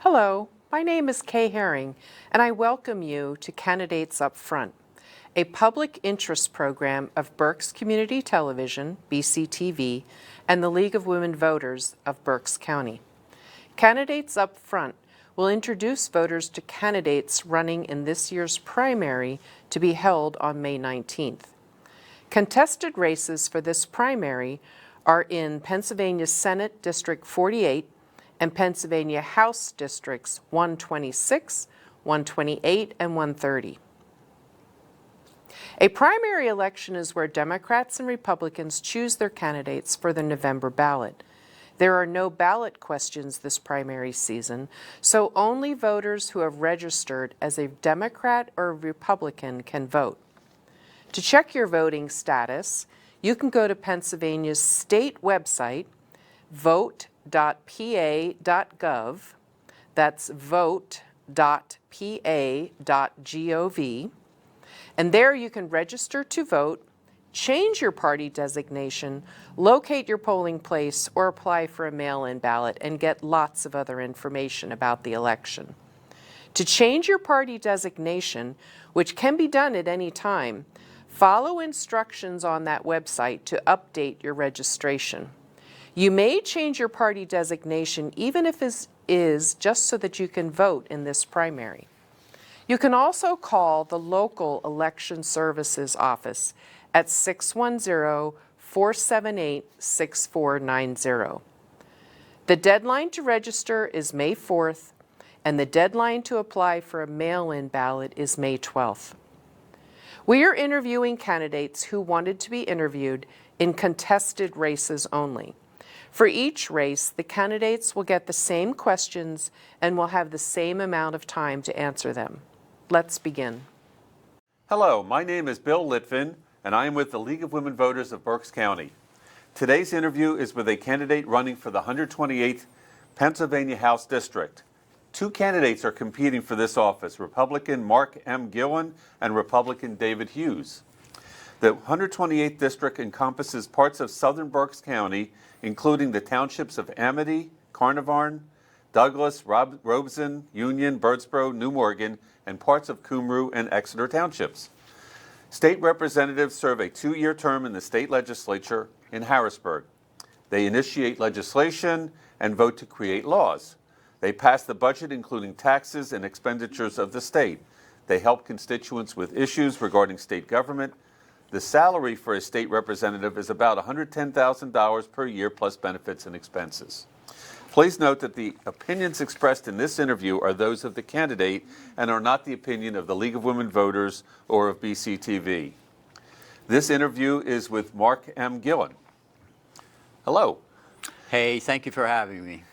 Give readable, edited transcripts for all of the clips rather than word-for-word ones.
Hello, my name is Kay Herring, and I welcome you to Candidates Up Front, a public interest program of Berks Community Television, BCTV, and the League of Women Voters of Berks County. Candidates Up Front will introduce voters to candidates running in this year's primary to be held on May 19th. Contested races for this primary are in Pennsylvania Senate District 48 and Pennsylvania House Districts 126, 128, and 130. A primary election is where Democrats and Republicans choose their candidates for the November ballot. There are no ballot questions this primary season, so only voters who have registered as a Democrat or a Republican can vote. To check your voting status, you can go to Pennsylvania's state website, vote.pa.gov. That's vote.pa.gov. And there you can register to vote, change your party designation, locate your polling place, or apply for a mail-in ballot and get lots of other information about the election. To change your party designation, which can be done at any time, follow instructions on that website to update your registration. You may change your party designation even if it is just so that you can vote in this primary. You can also call the local Election Services office at 610-478-6490. The deadline to register is May 4th, and the deadline to apply for a mail-in ballot is May 12th. We are interviewing candidates who wanted to be interviewed in contested races only. For each race, the candidates will get the same questions and will have the same amount of time to answer them. Let's begin. Hello, my name is Bill Litvin, and I am with the League of Women Voters of Berks County. Today's interview is with a candidate running for the 128th Pennsylvania House District. Two candidates are competing for this office, Republican Mark M. Gillen and Republican David Hughes. The 128th District encompasses parts of southern Berks County, including the townships of Amity, Carnarvon, Douglas, Robeson, Union, Birdsboro, New Morgan, and parts of Cumru and Exeter townships. State representatives serve a 2-year term in the state legislature in Harrisburg. They initiate legislation and vote to create laws. They pass the budget, including taxes and expenditures of the state. They help constituents with issues regarding state government. The salary for a state representative is about $110,000 per year plus benefits and expenses. Please note that the opinions expressed in this interview are those of the candidate and are not the opinion of the League of Women Voters or of BCTV. This interview is with Mark M. Gillen. Hello. Hey, thank you for having me.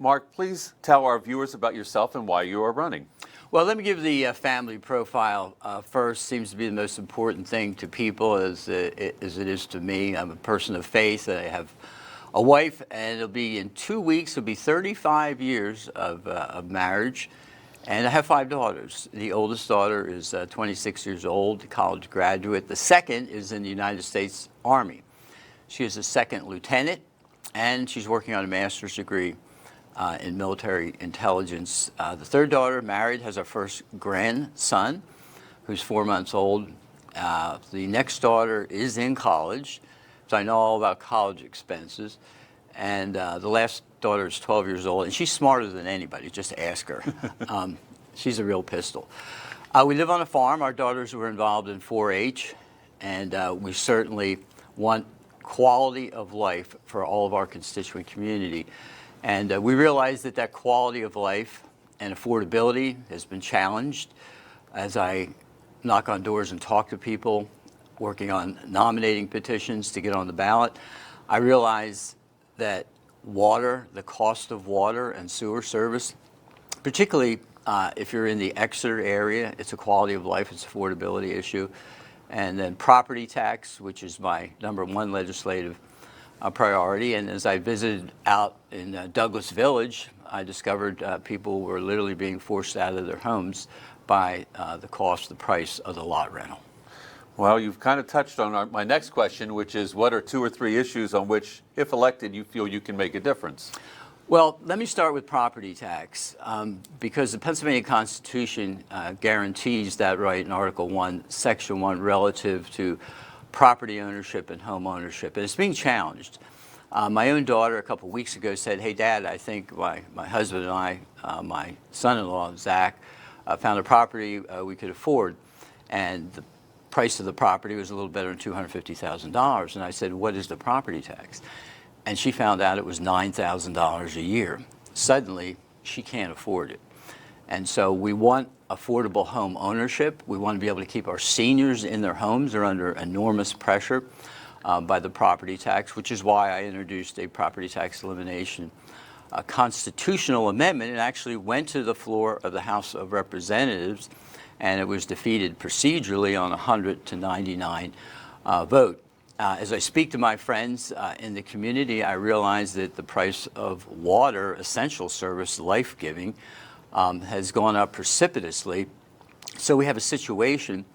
Mark, please tell our viewers about yourself and why you are running. Well, let me give the family profile first. Seems to be the most important thing to people as it is to me. I'm a person of faith. I have a wife, and it'll be in 2 weeks. It'll be 35 years of marriage, and I have 5 daughters. The oldest daughter is 26 years old, a college graduate. The second is in the United States Army. She is a second lieutenant, and she's working on a master's degree in military intelligence. The third daughter, married, has our first grandson, who's 4 months old. The next daughter is in college, so I know all about college expenses. And the last daughter is 12 years old, and she's smarter than anybody. Just ask her. She's a real pistol. We live on a farm. Our daughters were involved in 4-H, and we certainly want quality of life for all of our constituent community. And we realize that that quality of life and affordability has been challenged as I knock on doors and talk to people working on nominating petitions to get on the ballot. I realize that water, the cost of water and sewer service, particularly if you're in the Exeter area, it's a quality of life, it's an affordability issue. And then property tax, which is my #1 legislative priority. And as I visited out in Douglas Village, I discovered people were literally being forced out of their homes by the price of the lot rental. Well, you've kind of touched on my next question, which is what are 2 or 3 issues on which, if elected, you feel you can make a difference? Well, let me start with property tax, because the Pennsylvania Constitution guarantees that right in Article 1, Section 1, relative to property ownership and home ownership. And it's being challenged. My own daughter a couple of weeks ago said, "Hey, Dad, I think my husband and I, my son-in-law, Zach, found a property we could afford." And the price of the property was a little better than $250,000. And I said, "What is the property tax?" And she found out it was $9,000 a year. Suddenly, she can't afford it. And so we want affordable home ownership. We want to be able to keep our seniors in their homes. They're under enormous pressure by the property tax, which is why I introduced a property tax elimination constitutional amendment. It actually went to the floor of the House of Representatives, and it was defeated procedurally on a 100 to 99 vote. As I speak to my friends in the community, I realize that the price of water, essential service, life-giving, has gone up precipitously. So we have a situation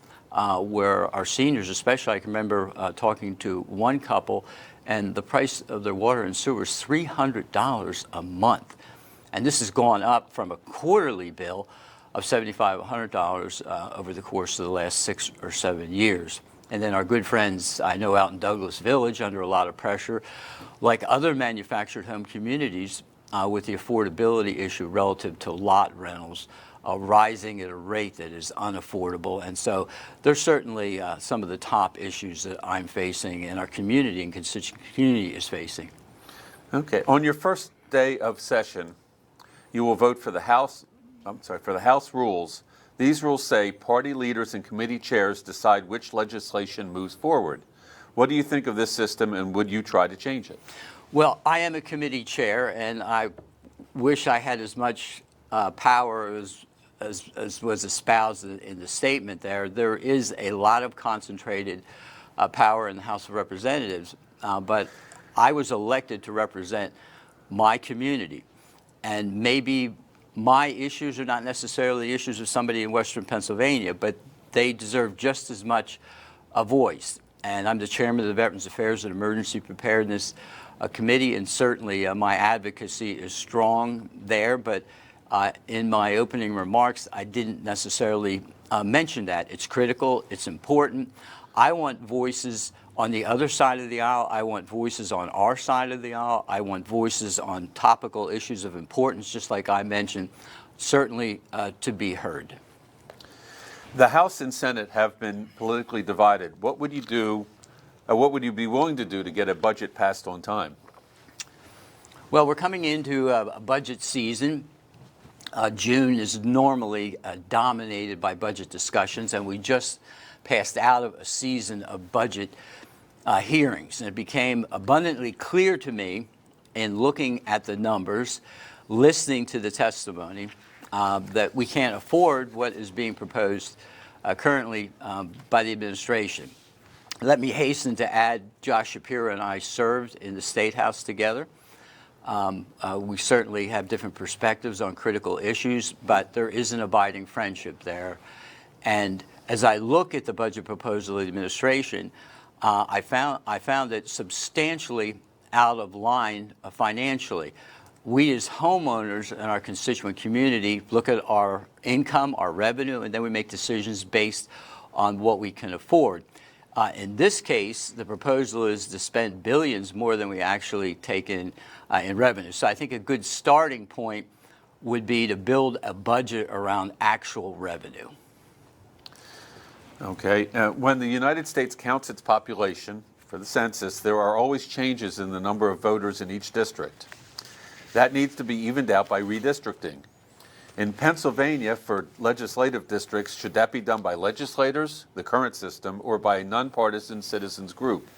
where our seniors, especially, I can remember talking to one couple, and the price of their water and sewer is $300 a month. And this has gone up from a quarterly bill of $7,500 over the course of the last 6 or 7 years. And then our good friends, I know out in Douglas Village, under a lot of pressure, like other manufactured home communities, with the affordability issue relative to lot rentals rising at a rate that is unaffordable. And so there's certainly some of the top issues that I'm facing and our community and constituent community is facing. Okay. On your first day of session, you will vote for the House rules. These rules say party leaders and committee chairs decide which legislation moves forward. What do you think of this system, and would you try to change it? Well, I am a committee chair, and I wish I had as much power as was espoused in the statement there. There is a lot of concentrated power in the House of Representatives, but I was elected to represent my community, and maybe my issues are not necessarily the issues of somebody in Western Pennsylvania, but they deserve just as much a voice. And I'm the chairman of the Veterans Affairs and Emergency Preparedness Committee, and certainly my advocacy is strong there. But in my opening remarks, I didn't necessarily mention that. It's critical. It's important. I want voices on the other side of the aisle. I want voices on our side of the aisle. I want voices on topical issues of importance, just like I mentioned, certainly to be heard. The House and Senate have been politically divided. What would you do, what would you be willing to do to get a budget passed on time? Well, we're coming into a budget season. June is normally dominated by budget discussions, and we just passed out of a season of budget hearings. And it became abundantly clear to me in looking at the numbers, listening to the testimony, that we can't afford what is being proposed currently by the administration. Let me hasten to add, Josh Shapiro and I served in the State House together. We certainly have different perspectives on critical issues, but there is an abiding friendship there. And as I look at the budget proposal of the administration, I found it substantially out of line financially. We as homeowners and our constituent community look at our income, our revenue, and then we make decisions based on what we can afford. In this case, the proposal is to spend billions more than we actually take in revenue. So I think a good starting point would be to build a budget around actual revenue. Okay. When the United States counts its population for the census, there are always changes in the number of voters in each district. That needs to be evened out by redistricting. In Pennsylvania, for legislative districts, should that be done by legislators, the current system, or by a nonpartisan citizens group?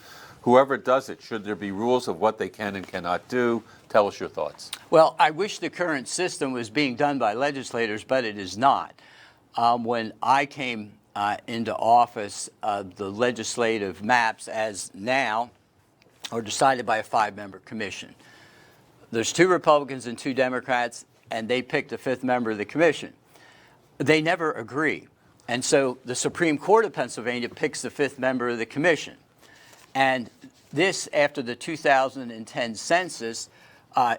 Whoever does it, should there be rules of what they can and cannot do? Tell us your thoughts. Well, I wish the current system was being done by legislators, but it is not. When I came into office, the legislative maps, as now, are decided by a 5-member commission. There's 2 Republicans and 2 Democrats, and they picked a 5th member of the commission. They never agree. And so the Supreme Court of Pennsylvania picks the 5th member of the commission. And this, after the 2010 census,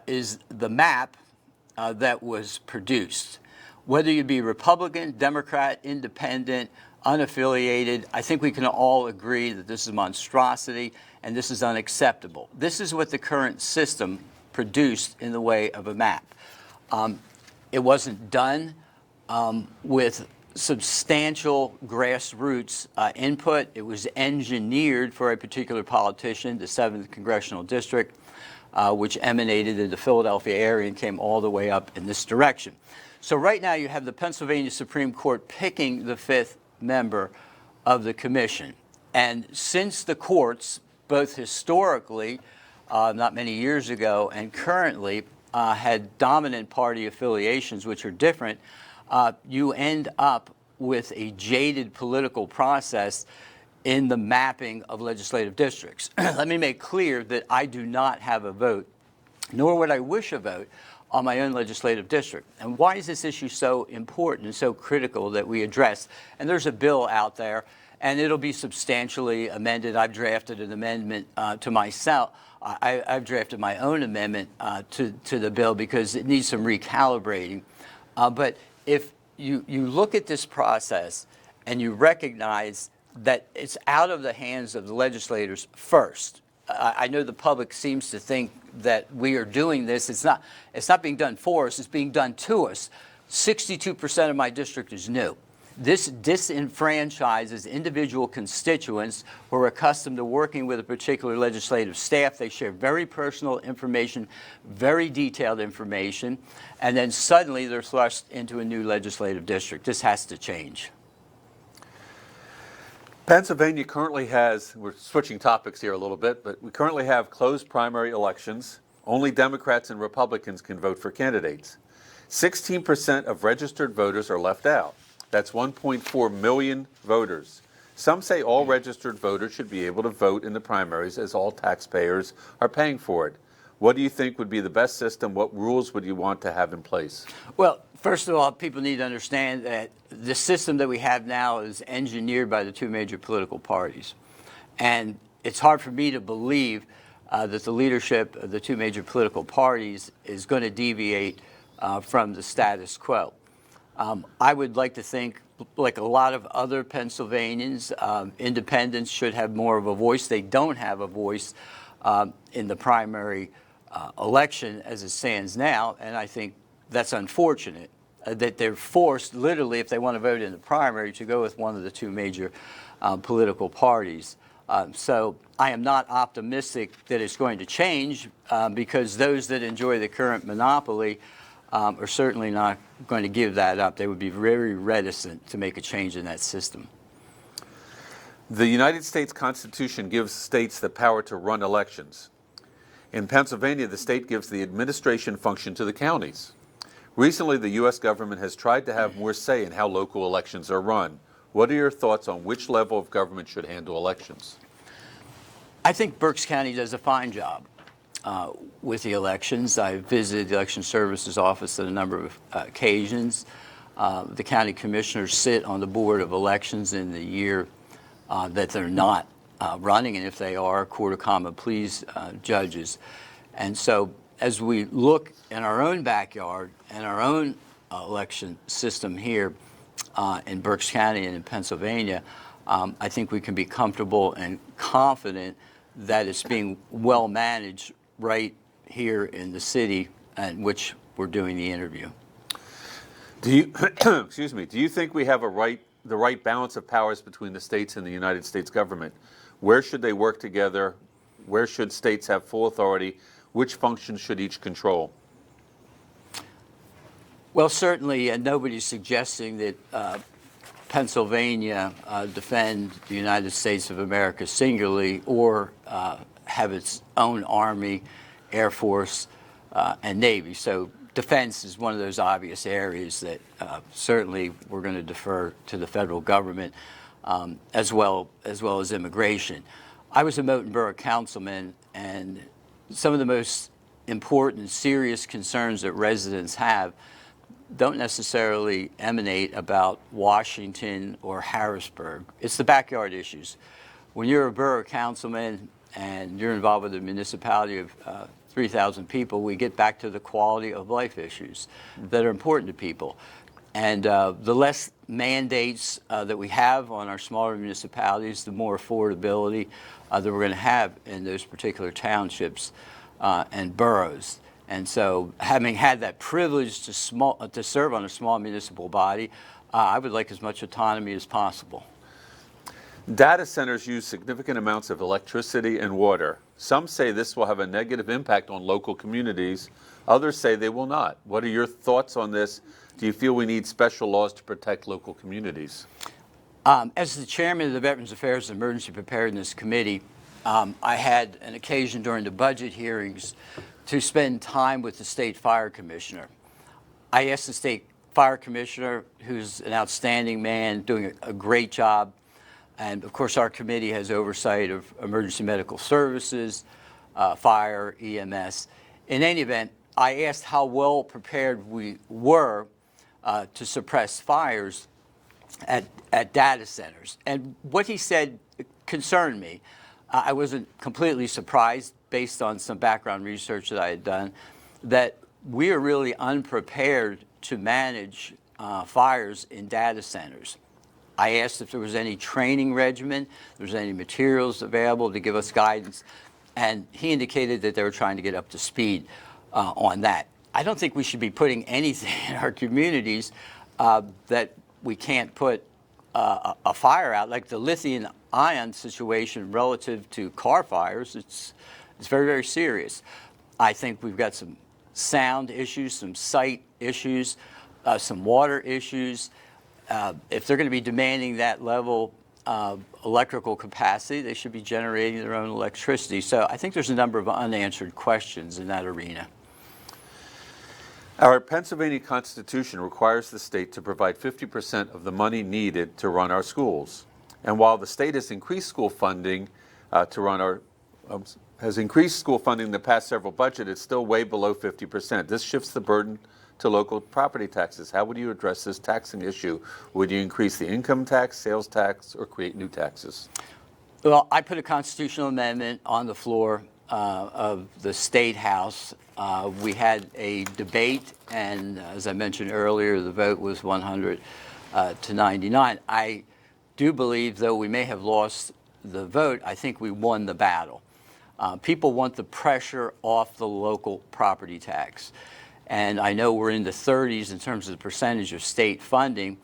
is the map that was produced. Whether you be Republican, Democrat, Independent, unaffiliated, I think we can all agree that this is a monstrosity and this is unacceptable. This is what the current system produced in the way of a map. It wasn't done with substantial grassroots input. It was engineered for a particular politician, the 7th Congressional District, which emanated in the Philadelphia area and came all the way up in this direction. So right now you have the Pennsylvania Supreme Court picking the 5th member of the commission. And since the courts, both historically, not many years ago, and currently had dominant party affiliations, which are different, you end up with a jaded political process in the mapping of legislative districts. Let me make clear that I do not have a vote, nor would I wish a vote on my own legislative district. And why is this issue so important and so critical that we address? And there's a bill out there, and it'll be substantially amended. I've drafted an amendment to myself. I've drafted my own amendment to the bill because it needs some recalibrating. But if you look at this process and you recognize that it's out of the hands of the legislators first. I know the public seems to think that we are doing this. It's not being done for us. It's being done to us. 62% of my district is new. This disenfranchises individual constituents who are accustomed to working with a particular legislative staff. They share very personal information, very detailed information, and then suddenly they're thrust into a new legislative district. This has to change. Pennsylvania currently has, we're switching topics here a little bit, but we currently have closed primary elections. Only Democrats and Republicans can vote for candidates. 16% of registered voters are left out. That's 1.4 million voters. Some say all registered voters should be able to vote in the primaries as all taxpayers are paying for it. What do you think would be the best system? What rules would you want to have in place? Well, first of all, people need to understand that the system that we have now is engineered by the two major political parties. And it's hard for me to believe that the leadership of the two major political parties is going to deviate from the status quo. I would like to think, like a lot of other Pennsylvanians, independents should have more of a voice. They don't have a voice in the primary election as it stands now, and I think that's unfortunate that they're forced, literally, if they want to vote in the primary, to go with one of the two major political parties. So I am not optimistic that it's going to change because those that enjoy the current monopoly are certainly not going to give that up. They would be very reticent to make a change in that system. The United States Constitution gives states the power to run elections. In Pennsylvania, the state gives the administration function to the counties. Recently, the U.S. government has tried to have more say in how local elections are run. What are your thoughts on which level of government should handle elections? I think Berks County does a fine job with the elections. I visited the Election Services Office on a number of occasions. The county commissioners sit on the Board of Elections in the year that they're not running, and if they are, Court of Common Pleas judges. And so as we look in our own backyard and our own election system here in Berks County and in Pennsylvania, I think we can be comfortable and confident that it's being well managed right here in the city in which we're doing the interview. Do you, excuse me, do you think we have the right balance of powers between the states and the United States government? Where should they work together? Where should states have full authority? Which functions should each control? Well, certainly, nobody's suggesting that Pennsylvania defend the United States of America singularly or have its own Army, Air Force, and Navy. So defense is one of those obvious areas that certainly we're going to defer to the federal government, as well as immigration. I was a Moton Borough councilman, and some of the most important, serious concerns that residents have don't necessarily emanate about Washington or Harrisburg. It's the backyard issues. When you're a borough councilman and you're involved with the municipality of 3,000 people, we get back to the quality of life issues that are important to people. And the less mandates that we have on our smaller municipalities, the more affordability that we're going to have in those particular townships and boroughs. And so, having had that privilege to serve on a small municipal body, I would like as much autonomy as possible. Data centers use significant amounts of electricity and water. Some say this will have a negative impact on local communities. Others say they will not. What are your thoughts on this? Do you feel we need special laws to protect local communities? As the chairman of the Veterans Affairs and Emergency Preparedness Committee, I had an occasion during the budget hearings to spend time with the state fire commissioner. I asked the state fire commissioner, who's an outstanding man, doing a great job, and of course our committee has oversight of emergency medical services, fire, EMS. In any event, I asked how well prepared we were to suppress fires at data centers. And what he said concerned me. I wasn't completely surprised, based on some background research that I had done, that we are really unprepared to manage fires in data centers. I asked if there was any training regimen, if there was any materials available to give us guidance, and he indicated that they were trying to get up to speed on that. I don't think we should be putting anything in our communities that we can't put a fire out, like the lithium-ion situation relative to car fires. It's very, very serious. I think we've got some sound issues, some sight issues, some water issues. If they're going to be demanding that level of electrical capacity, they should be generating their own electricity. So I think there's a number of unanswered questions in that arena. Our Pennsylvania Constitution requires the state to provide 50% of the money needed to run our schools. And while the state has increased school funding has increased school funding in the past several budgets, it's still way below 50%. This shifts the burden to local property taxes. How would you address this taxing issue? Would you increase the income tax, sales tax, or create new taxes? Well, I put a constitutional amendment on the floor of the State House. We had a debate, and as I mentioned earlier, the vote was 100 to 99. I do believe, though we may have lost the vote, I think we won the battle. People want the pressure off the local property tax. And I know we're in the 30s in terms of the percentage of state funding.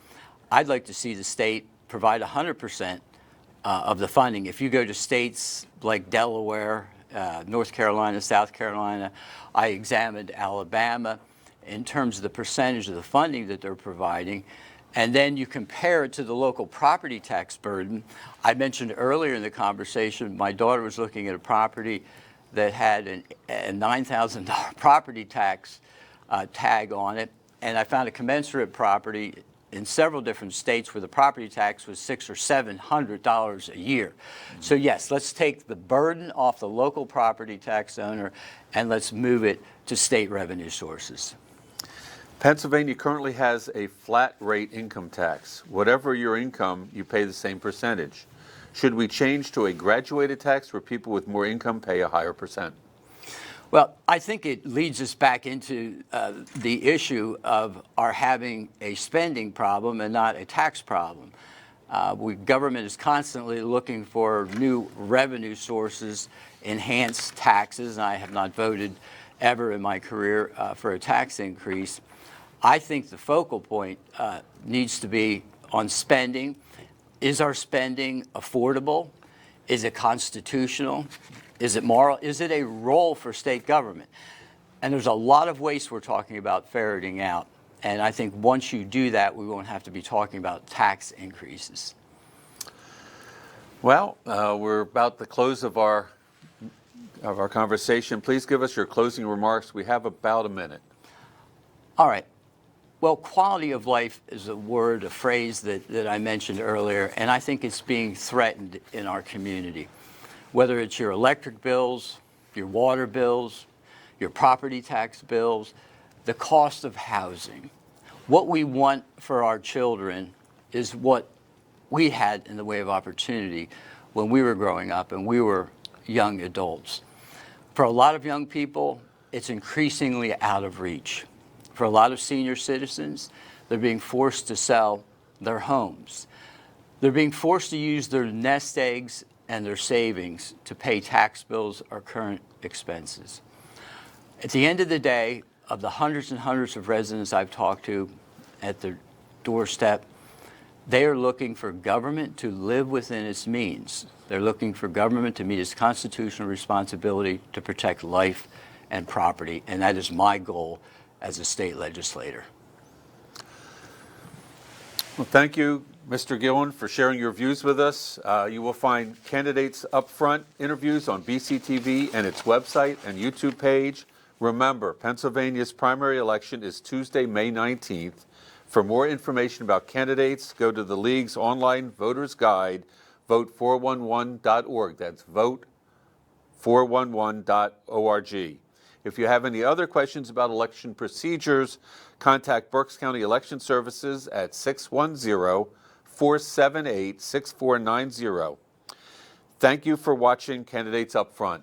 I'd like to see the state provide 100% of the funding. If you go to states like Delaware, North Carolina, South Carolina, I examined Alabama in terms of the percentage of the funding that they're providing, and then you compare it to the local property tax burden. I mentioned earlier in the conversation, my daughter was looking at a property that had a $9,000 property tax tag on it, and I found a commensurate property in several different states where the property tax was $600 or $700 a year. So yes, let's take the burden off the local property tax owner and let's move it to state revenue sources. Pennsylvania currently has a flat rate income tax. Whatever your income, you pay the same percentage. Should we change to a graduated tax where people with more income pay a higher percent? Well, I think it leads us back into the issue of our having a spending problem and not a tax problem. Government is constantly looking for new revenue sources, enhanced taxes, and I have not voted ever in my career for a tax increase. I think the focal point needs to be on spending. Is our spending affordable? Is it constitutional? Is it moral? Is it a role for state government? And there's a lot of waste we're talking about ferreting out. And I think once you do that, we won't have to be talking about tax increases. Well, we're about the close of our conversation. Please give us your closing remarks. We have about a minute. All right. Well, quality of life is a word, a phrase that I mentioned earlier, and I think it's being threatened in our community. Whether it's your electric bills, your water bills, your property tax bills, the cost of housing. What we want for our children is what we had in the way of opportunity when we were growing up and we were young adults. For a lot of young people, it's increasingly out of reach. For a lot of senior citizens, they're being forced to sell their homes. They're being forced to use their nest eggs and their savings to pay tax bills or current expenses. At the end of the day, of the hundreds and hundreds of residents I've talked to at their doorstep, they are looking for government to live within its means. They're looking for government to meet its constitutional responsibility to protect life and property, and that is my goal as a state legislator. Well, thank you, Mr. Gillen, for sharing your views with us. You will find candidates upfront interviews on BCTV and its website and YouTube page. Remember, Pennsylvania's primary election is Tuesday, May 19th. For more information about candidates, go to the League's online voters guide, vote411.org. That's vote411.org. If you have any other questions about election procedures, contact Berks County Election Services at 610-478-6490. Thank you for watching Candidates Up Front.